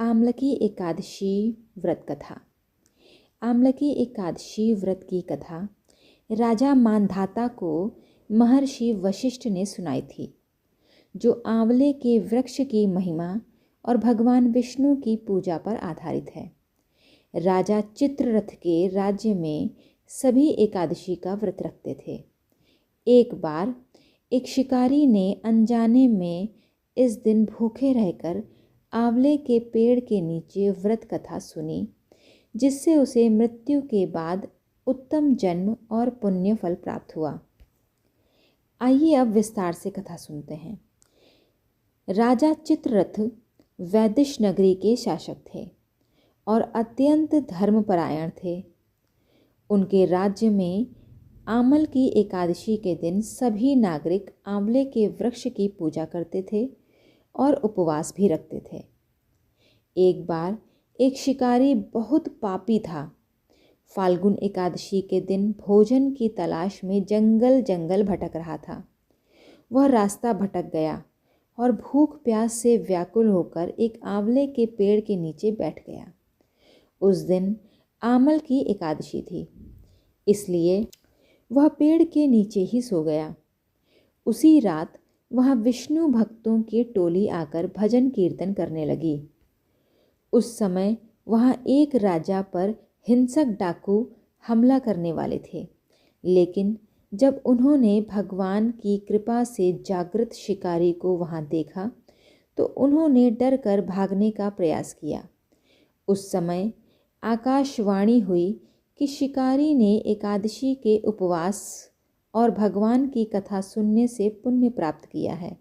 आमलकी एकादशी व्रत कथा। आमलकी एकादशी व्रत की कथा राजा मांधाता को महर्षि वशिष्ठ ने सुनाई थी, जो आंवले के वृक्ष की महिमा और भगवान विष्णु की पूजा पर आधारित है। राजा चित्ररथ के राज्य में सभी एकादशी का व्रत रखते थे। एक बार एक शिकारी ने अनजाने में इस दिन भूखे रहकर आंवले के पेड़ के नीचे व्रत कथा सुनी, जिससे उसे मृत्यु के बाद उत्तम जन्म और पुण्य फल प्राप्त हुआ। आइए अब विस्तार से कथा सुनते हैं। राजा चित्ररथ वैदिश नगरी के शासक थे और अत्यंत धर्मपरायण थे। उनके राज्य में आमल की एकादशी के दिन सभी नागरिक आंवले के वृक्ष की पूजा करते थे और उपवास भी रखते थे। एक बार एक शिकारी बहुत पापी था। फाल्गुन एकादशी के दिन भोजन की तलाश में जंगल जंगल भटक रहा था। वह रास्ता भटक गया और भूख प्यास से व्याकुल होकर एक आंवले के पेड़ के नीचे बैठ गया। उस दिन आमल की एकादशी थी, इसलिए वह पेड़ के नीचे ही सो गया। उसी रात वहाँ विष्णु भक्तों की टोली आकर भजन कीर्तन करने लगी। उस समय वहाँ एक राजा पर हिंसक डाकू हमला करने वाले थे, लेकिन जब उन्होंने भगवान की कृपा से जागृत शिकारी को वहाँ देखा तो उन्होंने डर कर भागने का प्रयास किया। उस समय आकाशवाणी हुई कि शिकारी ने एकादशी के उपवास और भगवान की कथा सुनने से पुण्य प्राप्त किया है।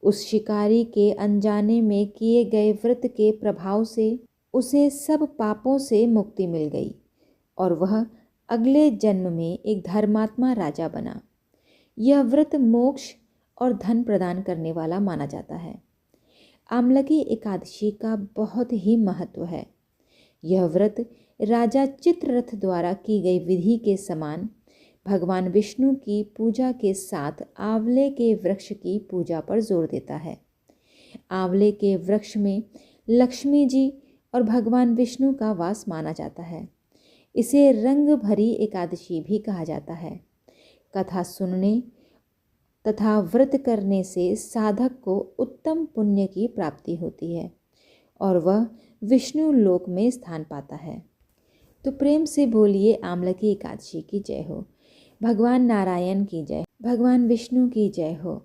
उस शिकारी के अनजाने में किए गए व्रत के प्रभाव से उसे सब पापों से मुक्ति मिल गई और वह अगले जन्म में एक धर्मात्मा राजा बना। यह व्रत मोक्ष और धन प्रदान करने वाला माना जाता है। आमलकी एकादशी का बहुत ही महत्व है। यह व्रत राजा चित्ररथ द्वारा की गई विधि के समान भगवान विष्णु की पूजा के साथ आंवले के वृक्ष की पूजा पर जोर देता है। आंवले के वृक्ष में लक्ष्मी जी और भगवान विष्णु का वास माना जाता है। इसे रंग भरी एकादशी भी कहा जाता है। कथा सुनने तथा व्रत करने से साधक को उत्तम पुण्य की प्राप्ति होती है और वह विष्णु लोक में स्थान पाता है। तो प्रेम से बोलिए आमलकी एकादशी की जय हो, भगवान नारायण की जय, भगवान विष्णु की जय हो।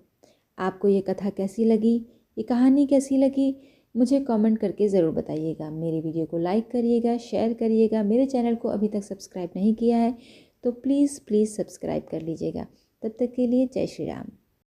आपको ये कथा कैसी लगी, ये कहानी कैसी लगी, मुझे कमेंट करके ज़रूर बताइएगा। मेरे वीडियो को लाइक करिएगा, शेयर करिएगा। मेरे चैनल को अभी तक सब्सक्राइब नहीं किया है तो प्लीज़ सब्सक्राइब कर लीजिएगा। तब तक के लिए जय श्री राम।